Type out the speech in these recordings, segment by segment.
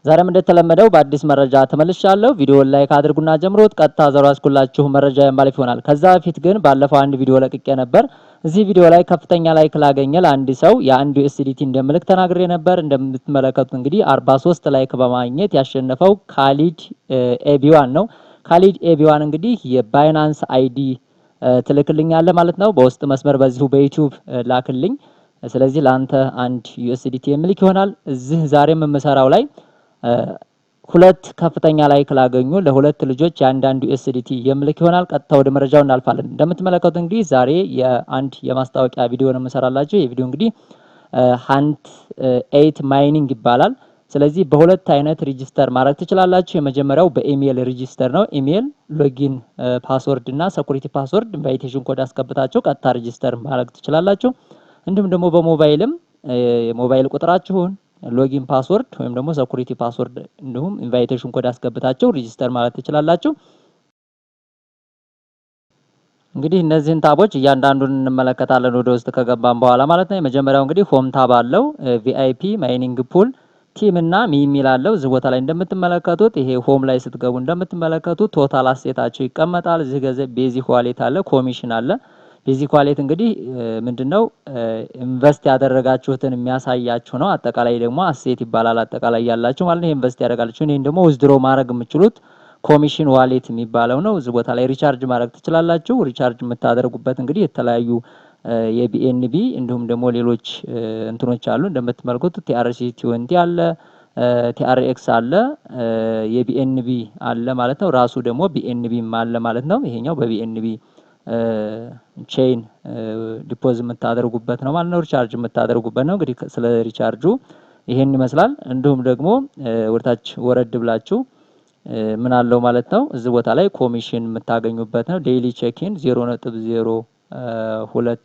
ዛሬም እንደተለመደው በአዲስ መረጃ ተመልሻለሁ። ቪዲዮውን ላይክ አድርጉና ጀምሩት። ቀጥታ ዘሮ አስኩላችሁ መረጃ የማለፍ ይሆናል። ከዛ በፊት ግን ባለፈው አንድ ቪዲዮ ለቅቄ ነበር። እዚህ ቪዲዮ ላይ ከፍተኛ ላይክ ላገኘ ለአንድ ሰው የአንድ ዩኤስዲቲ እንደምልክ ተናግሬ ነበር። እንደምትመለከቱት እንግዲህ 43 ላይክ በማግኘት ያሸነፈው ካሊድ ኤቢዋን ነው። ካሊድ ኤቢዋን እንግዲህ የባይናንስ አይዲ ትልክልኛለህ ማለት ነው። በውስጥ መስመር በዚሁ በዩቲዩብ ላክልኝ። ስለዚህ ላንተ አንድ ዩኤስዲቲ የምልክ ይሆናል። እዚህ ዛሬም የምሰራው ላይ ሁለት ከፍተኛ ላይክ ላገኙ ለሁለት ልጆች የአንዳንዱ ዩኤስዲቲ የምልክ ይሆናል። ቀጥታ ወደ መረጃው እናልፋለን። እንደምትመለከቱት እንግዲህ ዛሬ የአንድ የማስታወቂያ ቪዲዮ ነው የምሰራላችሁ። የቪዲዮ እንግዲህ ሃንት 8 ማይኒንግ ይባላል። ስለዚህ በሁለት አይነት ሬጂስተር ማድረግ ትችላላችሁ። የመጀመሪያው በኢሜል ሬጂስተር ነው። ኢሜል ሎጊን ፓስወርድ እና ሴኩሪቲ ፓስወርድ ኢንቫይቴሽን ኮድ አስገብታችሁ ቀጥታ ሬጂስተር ማድረግ ትችላላችሁ። እንዲሁም ደግሞ በሞባይልም የሞባይል ቁጥራችሁን ሎጊን ፓስወርድ ወይም ደግሞ ሴኩሪቲ ፓስወርድ እንዲሁም ኢንቫይቴሽን ኮድ አስገብታችሁ ሬጂስተር ማለት ትችላላችሁ። እንግዲህ እነዚህን ታቦች እያንዳንዱን እንመለከታለን ወደ ውስጥ ከገባን በኋላ ማለት ነው። የመጀመሪያው እንግዲህ ሆም ታብ አለው። ቪአይፒ ማይኒንግ ፑል ቲም እና ሚሚል አለው። እዚህ ቦታ ላይ እንደምትመለከቱት ይሄ ሆም ላይ ስትገቡ እንደምትመለከቱት ቶታል አሴታቸው ይቀመጣል። እዚህ ገንዘብ ቤዚክ ዋሌት አለ፣ ኮሚሽን አለ። ቤዚክ ዋሌት እንግዲህ ምንድነው ኢንቨስት ያደረጋችሁትን የሚያሳያችሁ ነው። አጠቃላይ ደግሞ አሴት ይባላል። አጠቃላይ ያላችሁ ማለት ነው ኢንቨስት ያደረጋችሁ። ይሄን ደግሞ ዊዝድሮ ማድረግ የምትችሉት ኮሚሽን ዋሌት የሚባለው ነው። እዚህ ቦታ ላይ ሪቻርጅ ማድረግ ትችላላችሁ። ሪቻርጅ የምታደርጉበት እንግዲህ የተለያዩ የቢኤንቢ እንዲሁም ደግሞ ሌሎች እንትኖች አሉ። እንደምትመለከቱት ቲአርሲ 20 አለ፣ ቲአርኤክስ አለ፣ የቢኤንቢ አለ ማለት ነው። ራሱ ደግሞ ቢኤንቢ አለ ማለት ነው። ይሄኛው በቢኤንቢ ቼይን ዲፖዝ የምታደርጉበት ነው ማለት ነው። ሪቻርጅ የምታደርጉበት ነው። እንግዲህ ስለ ሪቻርጁ ይሄን ይመስላል። እንዲሁም ደግሞ ወደታች ወረድ ብላችሁ ምን አለው ማለት ነው። እዚህ ቦታ ላይ ኮሚሽን የምታገኙበት ነው። ዴይሊ ቼኪን 0.02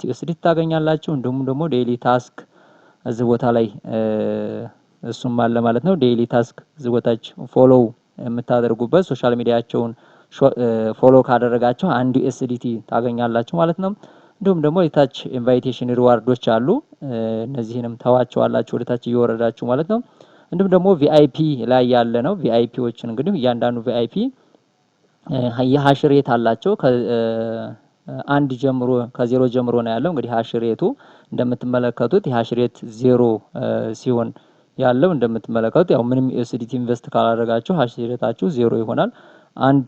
ዩኤስዲ ታገኛላችሁ። እንዲሁም ደግሞ ዴይሊ ታስክ እዚህ ቦታ ላይ እሱም አለ ማለት ነው። ዴይሊ ታስክ እዚህ ቦታች ፎሎው የምታደርጉበት ሶሻል ሚዲያቸውን ፎሎ ካደረጋችሁ አንድ ዩኤስዲቲ ታገኛላችሁ ማለት ነው። እንዲሁም ደግሞ የታች ኢንቫይቴሽን ሪዋርዶች አሉ። እነዚህንም ተዋቸዋላችሁ ወደታች እየወረዳችሁ ማለት ነው። እንዲሁም ደግሞ ቪአይፒ ላይ ያለ ነው። ቪአይፒዎችን እንግዲህ እያንዳንዱ ቪአይፒ የሃሽ ሬት አላቸው። ከአንድ ጀምሮ ከዜሮ ጀምሮ ነው ያለው። እንግዲህ ሃሽ ሬቱ እንደምትመለከቱት የሃሽ ሬት 0 ሲሆን ያለው እንደምትመለከቱት ያው ምንም ዩኤስዲቲ ኢንቨስት ካላደረጋችሁ ሃሽ ሬታችሁ 0 ይሆናል። አንድ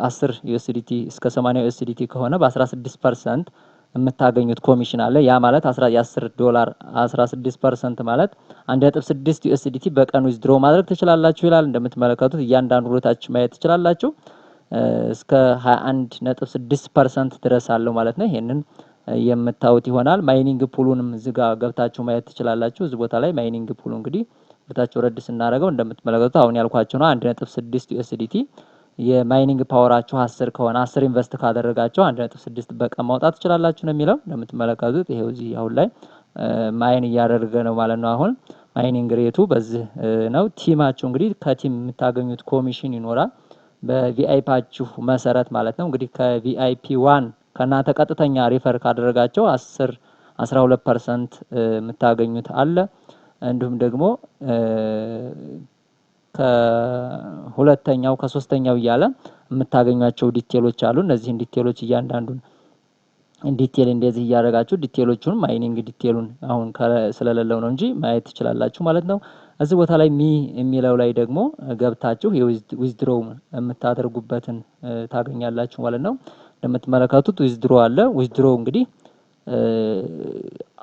10 ዩኤስዲቲ እስከ 80 ዩኤስዲቲ ከሆነ በ16% የምታገኙት ኮሚሽን አለ። ያ ማለት $10 16% ማለት 1.6 ዩኤስዲቲ በቀን ዊዝድሮ ማድረግ ትችላላችሁ ይላል። እንደምትመለከቱት እያንዳንዱ ሮታች ማየት ትችላላችሁ። እስከ 21.6% ድረስ አለው ማለት ነው። ይሄንን የምታዩት ይሆናል። ማይኒንግ ፑሉንም እዚህ ጋር ገብታችሁ ማየት ትችላላችሁ። እዚህ ቦታ ላይ ማይኒንግ ፑሉ እንግዲህ ወደታች ወረድ ስናደርገው እንደምትመለከቱት አሁን ያልኳችሁ ነው 1.6 ዩኤስዲቲ የማይኒንግ ፓወራችሁ 10 ከሆነ 10 ኢንቨስት ካደረጋችሁ 1.6 በቀን ማውጣት ትችላላችሁ ነው የሚለው። እንደምትመለከቱት ይሄው እዚህ አሁን ላይ ማይን እያደረገ ነው ማለት ነው። አሁን ማይኒንግ ሬቱ በዚህ ነው። ቲማችሁ እንግዲህ ከቲም የምታገኙት ኮሚሽን ይኖራል በቪአይፒያችሁ መሰረት ማለት ነው። እንግዲህ ከቪአይፒ 1 ከናንተ ቀጥተኛ ሪፈር ካደረጋቸው 12% የምታገኙት አለ። እንዲሁም ደግሞ ከሁለተኛው ከሶስተኛው እያለ የምታገኟቸው ዲቴሎች አሉ። እነዚህን ዲቴሎች እያንዳንዱን ዲቴል እንደዚህ እያደረጋችሁ ዲቴሎቹን ማይኒንግ ዲቴሉን አሁን ስለሌለው ነው እንጂ ማየት ትችላላችሁ ማለት ነው። እዚህ ቦታ ላይ ሚ የሚለው ላይ ደግሞ ገብታችሁ የዊዝድሮ የምታደርጉበትን ታገኛላችሁ ማለት ነው። እንደምትመለከቱት ዊዝድሮ አለ። ዊዝድሮ እንግዲህ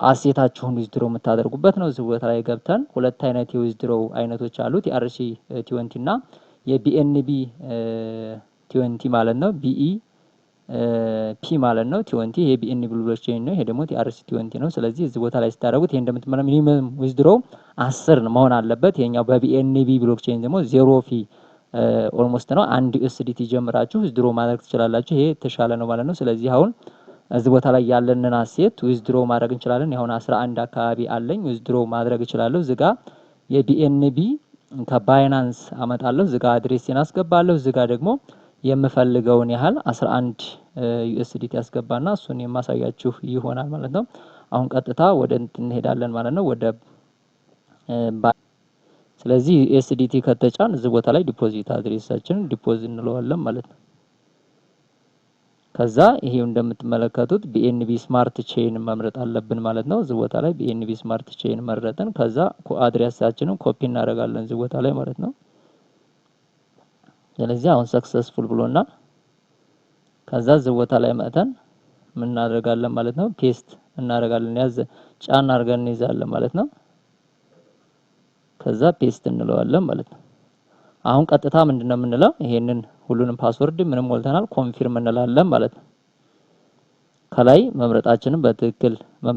አሴታችሁን ዊዝድሮ የምታደርጉበት ነው። እዚህ ቦታ ላይ ገብተን ሁለት አይነት የዊዝድሮ አይነቶች አሉት። የአርሲ 20 እና የቢኤንቢ 20 ማለት ነው። ቢኢ ፒ ማለት ነው 20 ይሄ ቢኤንቢ ብሎክቼን ነው። ይሄ ደግሞ የአርሲ 20 ነው። ስለዚህ እዚህ ቦታ ላይ ስታደርጉት ይሄ እንደምትመለከቱት ሚኒመም ዊዝድሮ 10 መሆን አለበት። ይሄኛው በቢኤንቢ ብሎክቼን ደግሞ 0 ፊ ኦልሞስት ነው። አንድ ዩኤስዲቲ ጀምራችሁ ዊዝድሮ ማድረግ ትችላላችሁ። ይሄ የተሻለ ነው ማለት ነው። ስለዚህ አሁን እዚህ ቦታ ላይ ያለንን አሴት ዊዝድሮ ማድረግ እንችላለን። አሁን 11 አካባቢ አለኝ ዊዝድሮ ማድረግ እችላለሁ። እዚህ ጋር የቢኤንቢ ከባይናንስ አመጣለሁ። እዚህ ጋር አድሬሴን አስገባለሁ። እዚህ ጋር ደግሞ የምፈልገውን ያህል 11 ዩኤስዲቲ ያስገባና እሱን የማሳያችሁ ይሆናል ማለት ነው። አሁን ቀጥታ ወደ እንሄዳለን ማለት ነው። ወደ ስለዚህ ዩኤስዲቲ ከተጫን እዚህ ቦታ ላይ ዲፖዚት አድሬሳችንን ዲፖዚት እንለዋለን ማለት ነው። ከዛ ይሄው እንደምትመለከቱት ቢኤንቢ ስማርት ቼን መምረጥ አለብን ማለት ነው። እዚህ ቦታ ላይ ቢኤንቢ ስማርት ቼን መረጥን። ከዛ አድሬሳችንን ኮፒ እናደርጋለን እዚህ ቦታ ላይ ማለት ነው። ስለዚህ አሁን ሰክሰስፉል ብሎናል። ከዛ እዚህ ቦታ ላይ መጥተን ምን እናደርጋለን ማለት ነው? ፔስት እናደርጋለን። ያዘ ጫን አድርገን እንይዛለን ማለት ነው። ከዛ ፔስት እንለዋለን ማለት ነው። አሁን ቀጥታ ምንድነው የምንለው? ይሄንን ሁሉንም ፓስወርድ ምንም ሞልተናል፣ ኮንፊርም እንላለን ማለት ነው። ከላይ መምረጣችንን በትክክል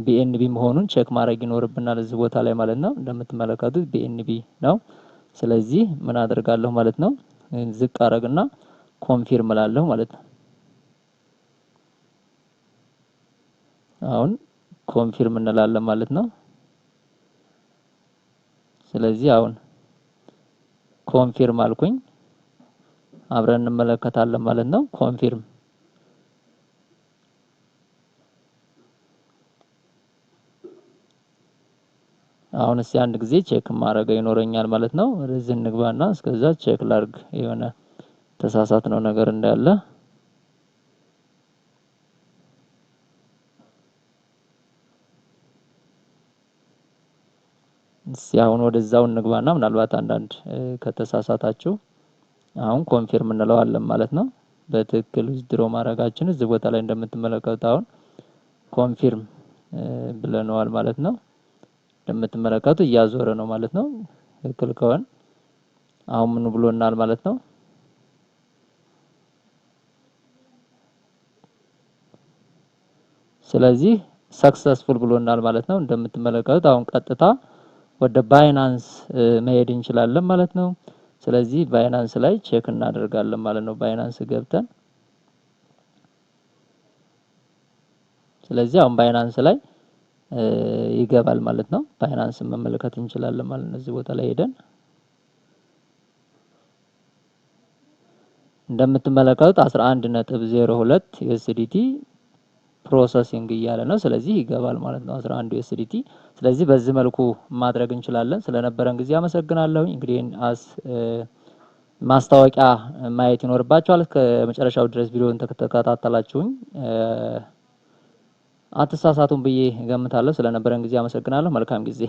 ቢኤንቢ መሆኑን ቼክ ማድረግ ይኖርብናል እዚህ ቦታ ላይ ማለት ነው። እንደምትመለከቱት ቢኤንቢ ነው። ስለዚህ ምን አደርጋለሁ ማለት ነው? ዝቅ አረግና ኮንፊርም እላለሁ ማለት ነው። አሁን ኮንፊርም እንላለን ማለት ነው። ስለዚህ አሁን ኮንፊርም አልኩኝ። አብረን እንመለከታለን ማለት ነው። ኮንፊርም አሁን እስኪ አንድ ጊዜ ቼክ ማድረግ ይኖረኛል ማለት ነው። ወደዚህ እንግባና እስከዛ ቼክ ላርግ የሆነ ተሳሳትነው ነገር እንዳለ። እስኪ አሁን ወደዛው እንግባና ምናልባት አንዳንድ ከተሳሳታችሁ አሁን ኮንፊርም እንለዋለን ማለት ነው። በትክክል ዊዝድሮ ማድረጋችን እዚህ ቦታ ላይ እንደምትመለከቱት አሁን ኮንፊርም ብለነዋል ማለት ነው። እንደምትመለከቱት እያዞረ ነው ማለት ነው። ትክክል ከሆነ አሁን ምን ብሎናል ማለት ነው? ስለዚህ ሰክሰስፉል ብሎናል ማለት ነው። እንደምትመለከቱት አሁን ቀጥታ ወደ ባይናንስ መሄድ እንችላለን ማለት ነው። ስለዚህ ባይናንስ ላይ ቼክ እናደርጋለን ማለት ነው። ባይናንስ ገብተን ስለዚህ አሁን ባይናንስ ላይ ይገባል ማለት ነው። ባይናንስ መመልከት እንችላለን ማለት ነው። እዚህ ቦታ ላይ ሄደን እንደምትመለከቱት 11.02 ዩኤስዲቲ ፕሮሰሲንግ እያለ ነው። ስለዚህ ይገባል ማለት ነው 11 ዩኤስዲቲ። ስለዚህ በዚህ መልኩ ማድረግ እንችላለን። ስለነበረን ጊዜ አመሰግናለሁ። እንግዲህ ማስታወቂያ ማየት ይኖርባችኋል። ከመጨረሻው ድረስ ቪዲዮውን ተከታተላችሁኝ አትሳሳቱም ብዬ እገምታለሁ። ስለነበረን ጊዜ አመሰግናለሁ። መልካም ጊዜ